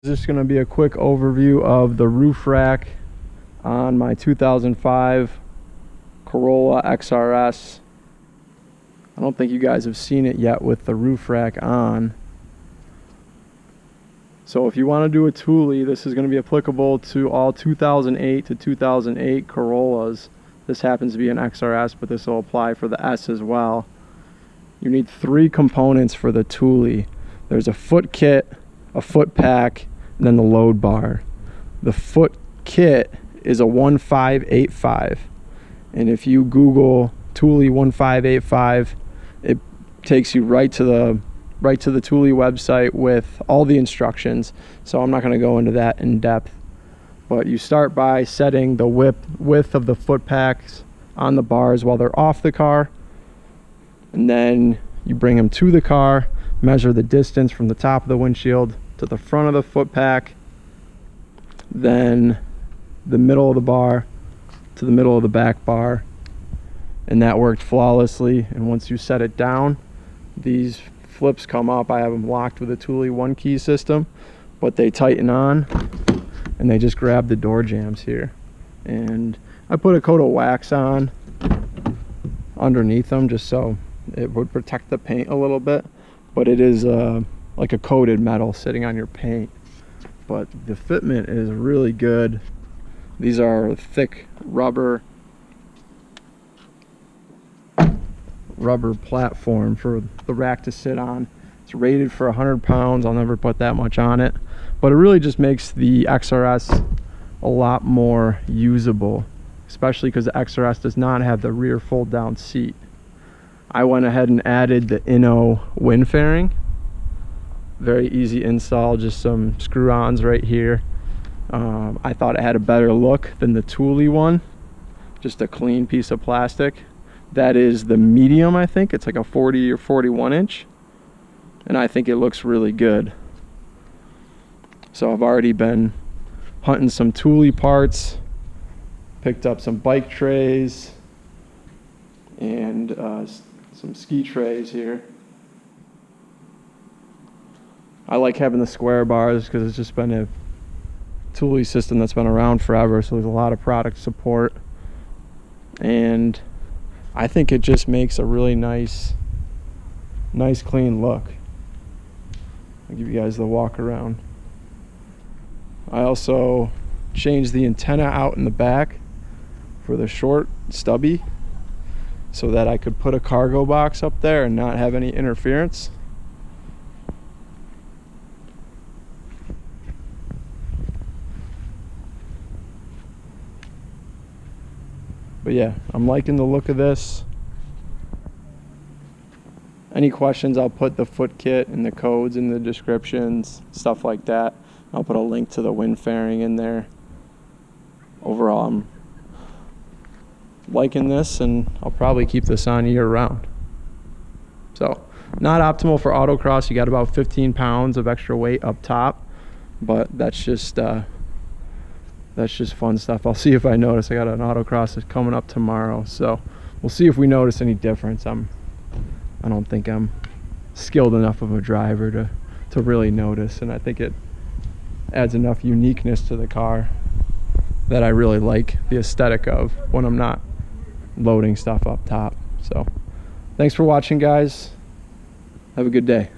This is going to be a quick overview of the roof rack on my 2005 Corolla XRS. I don't think you guys have seen it yet with the roof rack on. So if you want to do a Thule, this is going to be applicable to all 2008 to 2008 Corollas. This happens to be an XRS, but this will apply for the S as well. You need 3 components for the Thule. There's a foot kit, a foot pack, and then the load bar. The foot kit is a 1585, and if you Google Thule 1585, it takes you right to the Thule website with all the instructions. So I'm not going to go into that in depth, but you start by setting the width of the foot packs on the bars while they're off the car, and then you bring them to the car, measure the distance from the top of the windshield to the front of the foot pack, then the middle of the bar to the middle of the back bar, and that worked flawlessly. And once you set it down, these flips come up. I have them locked with a Thule 1-key system, but they tighten on and they just grab the door jambs here. And I put a coat of wax on underneath them just so it would protect the paint a little bit, but it is like a coated metal sitting on your paint. But the fitment is really good. These are thick rubber platform for the rack to sit on. It's rated for 100 pounds. I'll never put that much on it, but it really just makes the XRS a lot more usable, especially because the XRS does not have the rear fold down seat. I went ahead and added the INNO wind fairing. Very easy install, just some screw-ons right here. I thought it had a better look than the Thule one, just a clean piece of plastic. That is the medium, I think. It's like a 40 or 41 inch, and I think it looks really good. So I've already been hunting some Thule parts, picked up some bike trays and some ski trays here. I like having the square bars because it's just been a Thule system that's been around forever, so there's a lot of product support, and I think it just makes a really nice clean look. I'll give you guys the walk around. I also changed the antenna out in the back for the short stubby so that I could put a cargo box up there and not have any interference. But yeah, I'm liking the look of this. Any questions, I'll put the foot kit and the codes in the descriptions, stuff like that. I'll put a link to the wind fairing in there. Overall, I'm liking this, and I'll probably keep this on year round. So, not optimal for autocross. You got about 15 pounds of extra weight up top, but that's just fun stuff. I'll see if I notice. I got an autocross that's coming up tomorrow, so we'll see if we notice any difference. I don't think I'm skilled enough of a driver to really notice, and I think it adds enough uniqueness to the car that I really like the aesthetic of when I'm not loading stuff up top. So thanks for watching, guys. Have a good day.